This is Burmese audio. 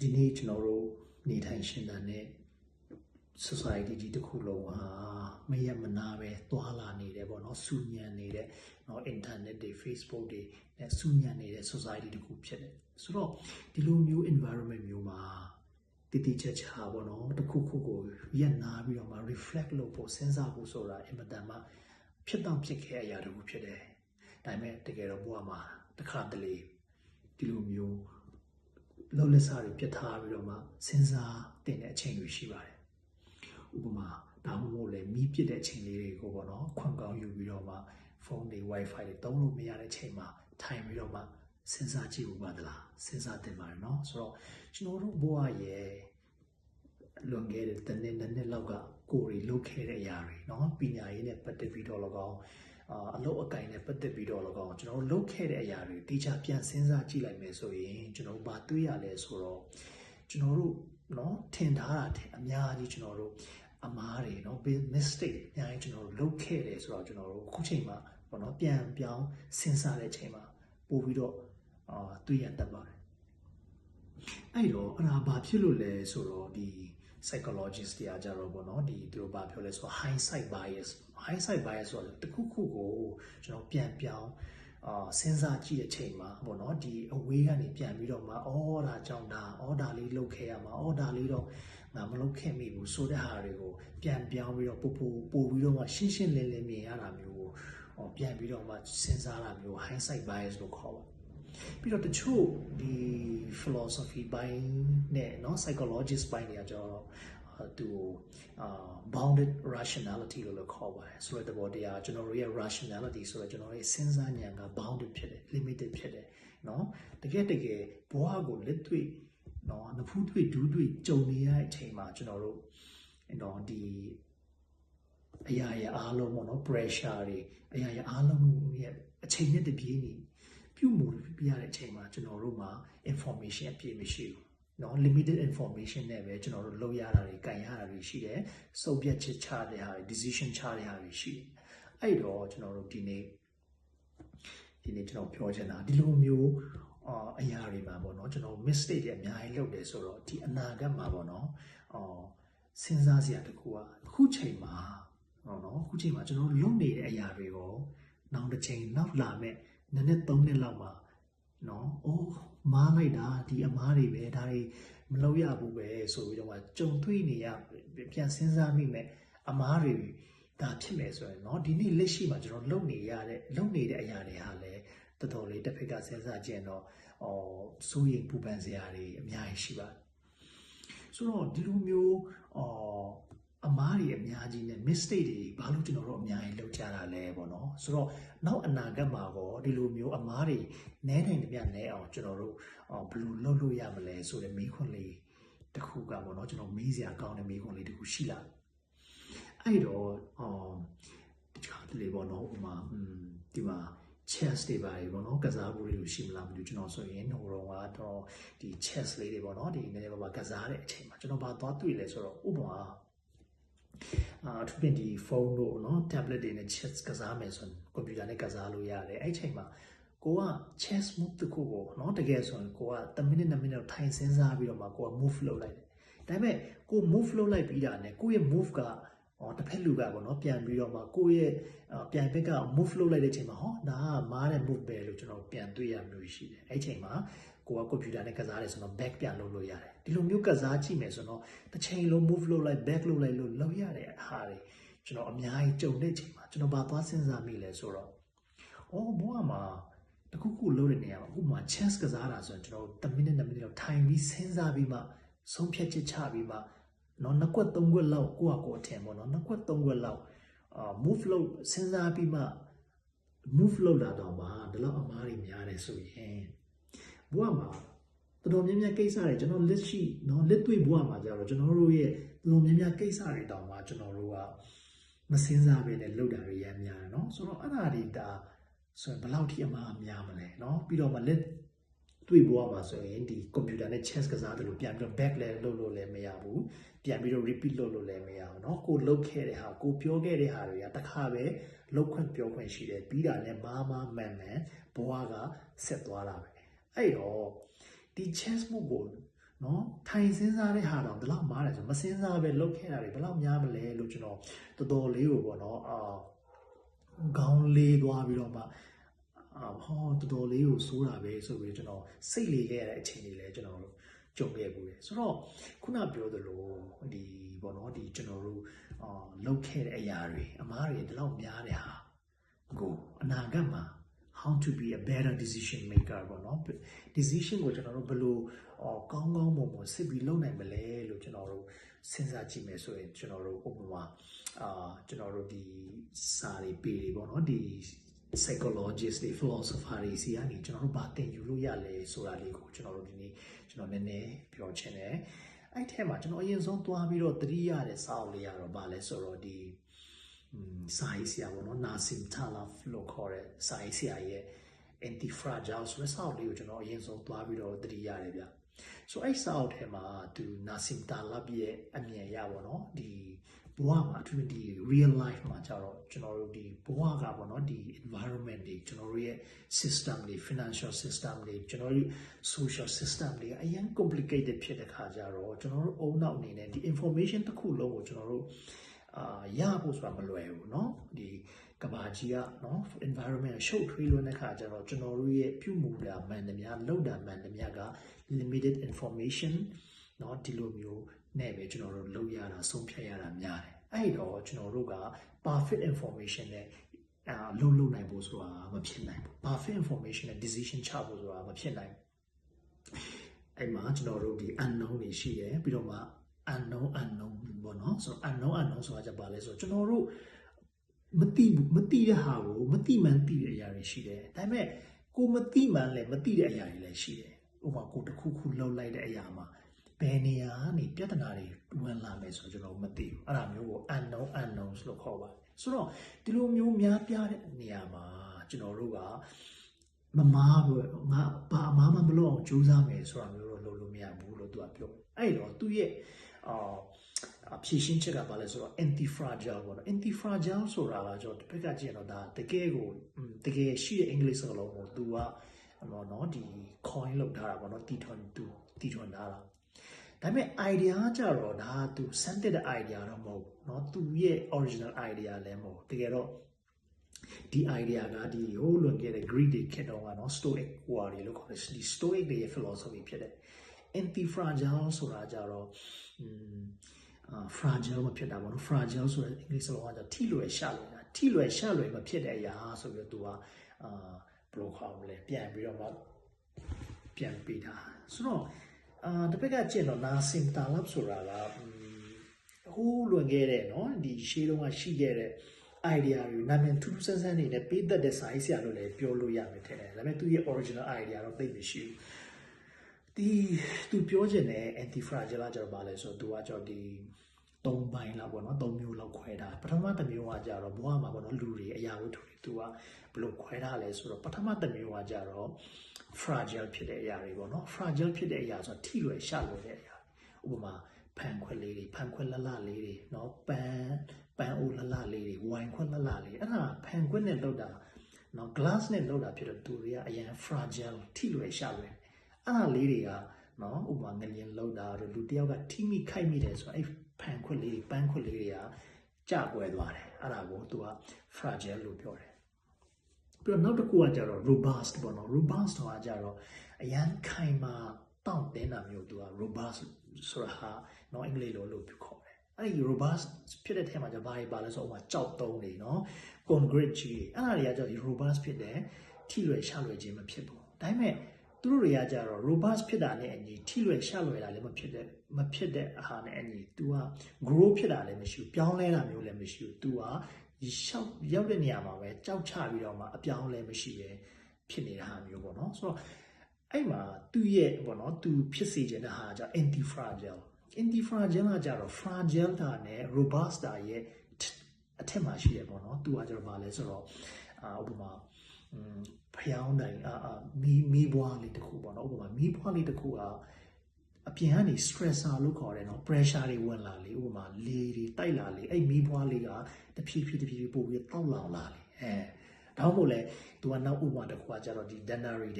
ဒီနေ့ကျွန်တော်တို့နေထိုင်ရှင်သန်တဲ့ society ကြီးတစ်ခုလုံးဟာမရမနာပဲသွားလာနေတယ်ပေါ့နော်စူညံနေတဲ့နော် internet တွေ Facebook တွေနဲ့စူညံနေတဲ့ society တစ်ခုဖြစ်တယ်ဆိုတော့ဒီလိုမျိုး environment မျိုးမှာတည်တည်ချာချာပေါ့နော်တစ်ခုခုကိုရက်နာပြီးတော့မှ reflect လုပ်ဖို့စဉ်းစားဖို့ဆိုတာအင်မတန်မှဖြစ်တော့ဖြစ်ခဲ့အရာတစ်ခုဖြစ်တယ်ဒါပေမဲ့တကယ်တော့ဘဝမှာတစ်ခါတလေဒီလိုမျိုးလောလက်စားတွေပြတ်ထားပြီးတော့မှစဉ်းစားတင်တဲ့အချိန်တွေရှိပါတယ်ဥပမာဒါမှမဟုတ်လေမီးပြစ်တဲ့အချိန်လေးတွေကိုပေါ့နော်ခွန်ကောင်းယူပြီးတော့မှဖုန်းတွေ wifi တွေသုံးလို့မရတဲ့အချိန်မှာထိုင်ပြီးတော့မှစဉ်းစားကြည့်ဖို့ပါသလားစဉ်းစားတင်ပါတယ်နော်ဆိုတော့ကျွန်တော်တို့ဘဝရဲ့လွန်ခဲ့တဲ့တစ်နှစ်လောက်ကကိုယ်တွေလုပ်ခဲ့တဲ့အရာတွေနော်ပညာရေးနဲ့ပတ်သက်ပြီးတော့လည်းကောင်းအလုပ်အကိုင်နဲ့ပတ်သက်ပြီးတော့လည်းကောင်းကျွန်တော်လုပ်ခဲ့တဲ့အရာတွေတိကျပြန်စဉ်းစားကြည့်လိုက်မယ်ဆိုရင်ကျွန်တော်ဘာတွေ့ရလဲဆိုတော့ကျွန်တော်တို့နော်ထင်ထားတာအများကြီးကျွန်တော်တို့အမားတွေနော် mistake အများကြီးကျွန်တော်တို့လုပ်ခဲ့တယ်ဆိုတော့ကျွန်တော်တို့အခုချိန်မှာပေါ့နော်ပြန်ပြောင်းစဉ်းစားတဲ့အချိန်မှာပို့ပြီးတော့တွေ့ရတတ်ပါတယ်အဲ့တော့အဲ့ဒါဘာဖြစ်လို့လဲဆိုတော့ဒီ psychologist တွေကကြတော့ပေါ့နော်ဒီသူတို့ဘာပြောလဲဆိုတော့ hindsight bias ဆိုတော့တခုခုကိုကျွန်တော်ပြန်ပြောင်းစဉ်းစားကြည့်တဲ့အချိန်မှာပေါ့နော်ဒီ away ကနေပြန်ပြီးတော့မှဒါကြောင့်ဒါလေးလုပ်ခဲ့ရမှာဒါလေးတော့ငါမလုပ်ခဲ့မိဘူးဆိုတဲ့ဟာတွေကိုပြန်ပြောင်းပြီးတော့ပို့ပြီးတော့မှရှင်းရှင်းလင်းလင်းမြင်ရတာမျိုးကိုပြန်ပြီးတော့မှစဉ်းစားတာမျိုး hindsight bias လို့ခေါ်ပါပြီးတော့တချို့ဒီ philosophy ဘိုင်းနဲ့เนาะ psychologist ဘိုင်းတွေကကျတော့သူbounded rationality လို့ခေါ်ပါတယ်ဆိုတဲ့ဘောတရားကျွန်တော်တို့ရဲ့ rationality ဆိုတော့ကျွန်တော်ရဲ့စဉ်းစားဉာဏ်က bounded ဖြစ်တယ် limited ဖြစ်တယ်เนาะတကယ်ဘဝကိုလက်တွေ့เนาะနဖူးတွေ့ဒူးတွေ့ကြုံနေရတဲ့အချိန်မှာကျွန်တော်တို့เนาะဒီအရာအားလုံးပေါ့เนาะ pressure တွေအရာအားလုံးရဲ့အချိန်နဲ့တပြေးညီပြုမှုပြရတဲ့အချိန်မှာကျွန်တော်တို့မှာ information အပြည့်မရှိဘူးเนาะ limited information နဲ့ပဲကျွန်တော်တို့လုပ်ရတာတွေကန်ရတာတွေရှိတယ်စုပ်ပြတ်ချက်ချတဲ့ဟာတွေ decision ချတဲ့ဟာတွေရှိတယ်အဲ့တော့ကျွန်တော်တို့ဒီနေ့ကျွန်တော်ပြောချင်တာဒီလိုမျိုးအရာတွေမှာပေါ့เนาะကျွန်တော် mistake တွေအများကြီးလုပ်တယ်ဆိုတော့ဒီအနာဂတ်မှာပေါ့เนาะစဉ်းစားစရာတစ်ခုကအခုချိန်မှာเนาะအခုချိန်မှာကျွန်တော်လုပ်နေတဲ့အရာတွေရောနောက်တစ်ချိန်နောက်လာမဲ့နည်းနည်း3နှစ်လောက်မှာနော်မားလိုက်တာဒီအမားတွေပဲဒါတွေမလုပ်ရဘူးပဲဆိုပြီးတော့မှကြုံတွေ့နေရပြန်စဉ်းစားမိမဲ့အမားတွေဒါဖြစ်မယ်ဆိုရင်နော်ဒီနေ့လက်ရှိမှာကျွန်တော်လုပ်နေတဲ့အရာတွေဟာလည်းတော်တော်လေးတစ်ဖက်ကစဉ်းစားကြည့်တော့စိုးရိမ်ပူပန်စရာတွေအများကြီးရှိပါတယ်ဆိုတော့ဒီလိုမျိုးအမားတွေအများကြီးနဲ့ mistake တွေဘာလို့ကျွန်တော်တို့အများကြီးလုပ်ကြတာလဲပေါ့နော်ဆိုတော့နောက်အနာဂတ်မှာပေါ့ဒီလိုမျိုးအမားတွေနဲနိုင်တဲ့နဲအောင်ကျွန်တော်တို့ဘယ်လိုလုပ်လို့ရမလဲဆိုတဲ့မေးခွန်းလေးတစ်ခုကပေါ့နော်ကျွန်တော်မေးစရာကောင်းတဲ့မေးခွန်းလေးတစ်ခုရှိလာအဲ့တော့ဒီခါတလေပေါ့နော်ဥမာဒီမှာ chess တွေပါရေပေါ့နော်ကစားဖို့လို့ရှိမလားမသိဘူးကျွန်တော်ဆိုရင်ဟိုတော့ဒီ chess လေးတွေပေါ့နော်ဒီနည်းနည်းပါးကစားတဲ့အချိန်မှာကျွန်တော်ဘာသွားတွေ့လဲဆိုတော့ဥပမာသူပြင်ဒီဖုန်းတို့เนาะ tablet တွေနဲ့ chess ကစားမယ်ဆိုရင်ကွန်ပျူတာနဲ့ကစားလို့ရတယ်အဲ့ချိန်မှာကိုက chess move တခုကိုเนาะတကယ်ဆိုရင်ကိုက10မိနစ်2မိနစ်ထိုင်စဉ်းစားပြီးတော့မှကိုက move လုပ်လိုက်တယ်ဒါပေမဲ့ကို move လုပ်လိုက်ပြီးတာနဲ့ကိုရဲ့ move ကတစ်ဖက်လူကပေါ့နော်ပြန်ပြီးတော့မှကိုရဲ့ပြန်ဘက်က move လုပ်လိုက်တဲ့အချိန်မှာဒါကမားတဲ့ move ပဲလို့ကျွန်တော်ပြန်တွေ့ရမျိုးရှိတယ်အဲ့ချိန်မှာကိုကကွန်ပျူတာနဲ့ကစားတယ်ဆိုတော့ back ပြန်လုပ်လို့ရတယ်ဒီလိုမျိုးကစားကြည့်မယ်ဆိုတော့တစ်ချိန်လုံး move လုပ်လိုက် back လုပ်လိုက်လို့လုပ်ရတဲ့ဟာတွေကျွန်တော်အများကြီးကြုံတဲ့ချိန်မှာကျွန်တော်ဘာသွားစဉ်းစားမိလဲဆိုတော့ဘဝမှာတခုခုလုပ်တဲ့နေရာမှာဥပမာ chess ကစားတာဆိုရင်ကျွန်တော်10မိနစ်2မိနစ်လောက်ထိုင်ပြီးစဉ်းစားပြီးမှဆုံးဖြတ်ချက်ချပြီးမှနော်နှစ်ကွက်3ကွက်လောက်ကိုအထင်ပေါ့နော်နှစ်ကွက်3ကွက်လောက်move လုပ်စဉ်းစားပြီးမှ move လုပ်လာတော့မှဒီလောက်အမားတွေများတယ်ဆိုရင်ဘဝမှာတော်တော်များများကိစ္စတွေကျွန်တော်လက်ရှိနော်လက်တွေ့ဘဝမှာကြတော့ကျွန်တော်တို့ရဲ့တော်တော်များများကိစ္စတွေတောင်မှကျွန်တော်တို့ကမစဉ်းစားဘဲနဲ့လုပ်တာတွေရမ်းများတယ်နော်ဆိုတော့အဲ့ဒါတွေဒါဆိုရင်ဘယ်လောက်ထိအမားများမလဲနော်ပြီးတော့မှလက်တွေ့ဘဝမှာဆိုရင်ဒီကွန်ပျူတာနဲ့ chess ကစားတယ်လို့ပြန်ပြီးတော့ back လည်းလုပ်လို့လည်းမရဘူးပြန်ပြီးတော့ repeat လုပ်လို့လည်းမရဘူးเนาะကိုလုပ်ခဲ့တဲ့ဟာကိုပြောခဲ့တဲ့ဟာတွေကတစ်ခါပဲလုပ်ခွင့်ပြောခွင့်ရှိတယ်ပြီးတာနဲ့မားမှန်ဘဝကဆက်သွားတာပဲအဲ့တော့ဒီ chess move ကိုเนาะ ထိုင်စဉ်းစားတဲ့ဟာတော့ဘယ်လောက်မားတယ်ဆိုမစဉ်းစားပဲလုပ်ခဲ့တာတွေဘယ်လောက်များမလဲလို့ကျွန်တော်တော်တော်လေးကိုပေါ့နော်ခေါင်းလေးသွားပြီးတော့မှဟောတော်တော်လေးကိုစိုးတာပဲဆိုပြီးကျွန်တော်စိတ်လေးခဲ့ရတဲ့အချိန်တွေလည်းကျွန်တော်ကြုံခဲ့ဘူးလေဆိုတော့ခုနပြောသလိုဒီပေါ့နော်ဒီကျွန်တော်တို့လုပ်ခဲ့တဲ့အရာတွေအမားတွေဒီလောက်များတဲ့ဟာကိုအနာဂတ်မှာ how to be a better decision maker ပေါ့နော် decision ကိုကျွန်တော်တို့ဘယ်လိုကောင်းကောင်းမွန်မွန်စစ်ပြီးလုပ်နိုင်မလဲလို့ကျွန်တော်တို့စဉ်းစားကြည့်မယ်ဆိုရင်ကျွန်တော်တို့ဥပမာကျွန်တော်တို့ဒီစာတွေပေတွေပေါ့နော်ဒီ psychologist တွေ philosopher တွေစီကနေကျွန်တော်တို့ဘာသင်ယူလို့ရလဲဆိုတာလေးကိုကျွန်တော်တို့ဒီနေ့ကျွန်တော်နည်းနည်းပြောချင်တယ်အဲ့ထဲမှာကျွန်တော်အရင်ဆုံးသွားပြီးတော့သတိရတဲ့စာအုပ်လေးကတော့ဘာလဲဆိုတော့ဒီစာရေးဆရာပေါ့နော် Nassim Taleb လို့ခေါ်တဲ့စာရေးဆရာရဲ့ anti-fragile ဆိုတဲ့စာအုပ်လေးကိုကျွန်တော်အရင်ဆုံးသွားပြီးတော့သတိရတယ်ဗျဆိုအဲ့စာအုပ်ထဲမှာသူ Nassim Taleb ရဲ့အမြင်ရပေါ့နော်ဒီဘဝမှာအထူးသဖြင့် real life မှာကျတော့ကျွန်တော်တို့ဒီဘဝကပေါ့နော်ဒီ environment တွေကျွန်တော်တို့ရဲ့ system တွေ financial system တွေကျွန်တော်တို့ social system တွေအရင် complicated ဖြစ်တဲ့ခါကျတော့ကျွန်တော်တို့အုံနောက်အနေနဲ့ဒီ information တစ်ခုလုံးကိုကျွန်တော်တို့ရဖို့ဆိုတာမလွယ်ဘူးเนาะဒီကဘာကြီးကเนาะ environment ရှုပ်ထွေးလွန်းတဲ့ခါကျတော့ကျွန်တော်တို့ရဲ့ပြုမှုတာမှန်သမျှလုပ်တာမှန်သမျှက limited information เนาะဒီလိုမျိုးနဲ့ပဲကျွန်တော်တို့လုပ်ရတာဆုံးဖြတ်ရတာများတယ်အဲ့တော့ကျွန်တော်တို့က perfect information နဲ့လုပ်နိုင်ဖို့ဆိုတာမဖြစ်နိုင်ဘူး perfect information နဲ့ decision ချဖို့ဆိုတာမဖြစ်နိုင်အဲ့မှာကျွန်တော်တို့ဒီ unknown တွေရှိတယ်ပြီးတော့မှ unknown ပေါ့နော်ဆိုတော့ unknown ဆိုတာကြပါလဲဆိုတော့ကျွန်တော်တို့မသိတဲ့ဟာကိုမသိမှန်းသိတဲ့အရာတွေရှိတယ်ဒါပေမဲ့ကိုမသိမှန်းလည်းမသိတဲ့အရာတွေလည်းရှိတယ်ဥပမာကိုတစ်ခုခုလုပ်လိုက်တဲ့အရာမှာဘယ်နေရာကနေပြဿနာတွေဝင်လာမယ်ဆိုတော့ကျွန်တော်မသိဘူးအဲ့ဒါမျိုးကို unknown လို့ခေါ်ပါတယ်ဆိုတော့ဒီလိုမျိုးများပြတဲ့နေရာမှာကျွန်တော်တို့ကမမားဘူးငါဘာအမားမလုပ်အောင်ကြိုးစားမယ်ဆိုတာမျိုးတော့လုပ်လို့မရဘူးလို့သူကပြောအဲ့တော့သူရဲ့ဖြည့်ရှင်းချက်ကဘာလဲဆိုတော့ anti fragile ပေါ့နော် anti fragile ဆိုတာကကျွန်တော်တစ်ဖက်ကကြည့်ရင်တော့ဒါတကယ်ရှိတဲ့အင်္ဂလိပ်စကားလုံးကိုသူကနော်ဒီ coin လောက်ထားတာပေါ့နော်တီထွန်ထားတာဒါပေမဲ့ idea ကြတော့ဒါသူစမ်းတဲ့ idea တော့မဟုတ်ဘူးเนาะသူရဲ့ original idea လည်းမဟုတ်တကယ်တော့ဒီ idea ကဒီဟိုလွန်ခဲ့တဲ့ Greek တွေခေတ်တုန်းကเนาะ stoic ဟိုဟာတွေလို့ခေါ်တယ်ဒီ stoic တွေရဲ့ philosophy ဖြစ်တယ် anti fragile ဆိုတာကြတော့fragile မဖြစ်တာပေါ့နော် fragile ဆိုတဲ့အင်္ဂလိပ်စကားလုံးကထိလွယ်ရှလွယ်တာထိလွယ်ရှလွယ်မဖြစ်တဲ့အရာဆိုပြီးတော့သူကဘယ်လိုခေါ်မလဲပြန်ပြီးတော့မှပြန်ပေးတာဆိုတော့တစ်ဖက်ကကြည့်တော့ Nassim Taleb ဆိုတာကဟိုးလွန်ခဲ့တဲ့เนาะဒီရှေးတုန်းကရှိခဲ့တဲ့ idea တွေနာမည်ထူးထူးဆန်းဆန်းနေနဲ့ပေးသက်တဲ့စာရေးဆရာလို့လည်းပြောလို့ရမယ်ထင်တယ်ဒါပေမဲ့သူရဲ့ original idea တော့သိမရှိဘူးသူပြောချင်တဲ့ anti fragile ကျတော့ဗာလဲဆိုတော့သူကကြောက်ဒီ3ပိုင်းလောက်ပေါ့နော်3မျိုးလောက်ခွဲထားပထမတစ်မျိုးကကြတော့ဘဝမှာပေါ့နော်လူတွေအရာဝတ္ထုတွေသူကဘယ်လိုခွဲထားလဲဆိုတော့ပထမတစ်မျိုးကကြတော့ fragile ဖြစ်တဲ့အရာတွေပေါ့နော် fragile ဖြစ်တဲ့အရာဆိုတော့ထိလွယ်ရှလွယ်တဲ့အရာဥပမာဖန်ခွက်လေးတွေဖန်ခွက်လှလှလေးတွေเนาะပန်းအိုးလှလှလေးတွေဝိုင်ခွက်လှလှလေးအဲ့ဒါဖန်ခွက်နဲ့လုပ်တာเนาะ glass နဲ့လုပ်တာဖြစ်တော့သူတွေကအရင် fragile ထိလွယ်ရှလွယ်အဲ့ဒါလေးတွေကနော်ဥပမာငလျင်လောက်တာတို့လူတယောက်ကထိမိခိုက်မိတယ်ဆိုတော့အဲ့ဖန်ခွက်လေးပန်းခွက်လေးတွေကကျကွယ်သွားတယ်အဲ့ဒါကိုသူက fragile လို့ပြောတယ်ပြီးတော့နောက်တစ်ခုကကြတော့ robust ပေါ့နော် robust ဆိုတာကြတော့အရန်ခိုင်မာတောင့်တင်းတာမျိုးသူက robust ဆိုတာဟာနော်အင်္ဂလိပ်လိုလို့ခေါ်တယ်အဲ့ဒီ robust ဖြစ်တဲ့ထဲမှာじゃဘာလဲဆိုတော့ဥပမာကြောက်တုံးတွေနော် concrete ကြီးအဲ့ဒါတွေကကြတော့ robust ဖြစ်တယ်ထိလွယ်ရှလွယ်ခြင်းမဖြစ်ဘူးဒါပေမဲ့သူတို့တွေကကြတော့ robust ဖြစ်တာနဲ့အညီထိလွယ်ရှလွယ်တာလည်းမဖြစ်တဲ့အာဟာနဲ့အညီ तू က grow ဖြစ်တာလည်းမရှိဘူးပြောင်းလဲတာမျိုးလည်းမရှိဘူး तू ကရောက်တဲ့နေရာမှာပဲကြောက်ချပြီးတော့မှအပြောင်းလဲမရှိပဲဖြစ်နေတာဟာမျိုးပေါ့နော်ဆိုတော့အဲ့မှာသူ့ရဲ့ပေါ့နော် तू ဖြစ်စေချင်တဲ့ဟာက anti fragile ကကြတော့ fragile တာနဲ့ robust တာရဲ့အထက်မှာရှိတယ်ပေါ့နော် तू ကကြတော့ဗာလဲဆိုတော့ဥပမာဖျောင်းတိုင်မီးပွားလေးတစ်ခုပေါ့နော်ဥပမာမီးပွားလေးတစ်ခုကအပြင်ကနေ stressor လို့ခေါ်တယ်နော် pressure တွေဝင်လာလေဥပမာလေတွေတိုက်လာလေအဲ့မီးပွားလေးကတဖြည်းဖြည်းပို့ပြီးတောက်လောင်လာလေဒါမှမဟုတ်လဲ तू ကနောက်ဥပမာတစ်ခုကကြတော့ဒီ dictionary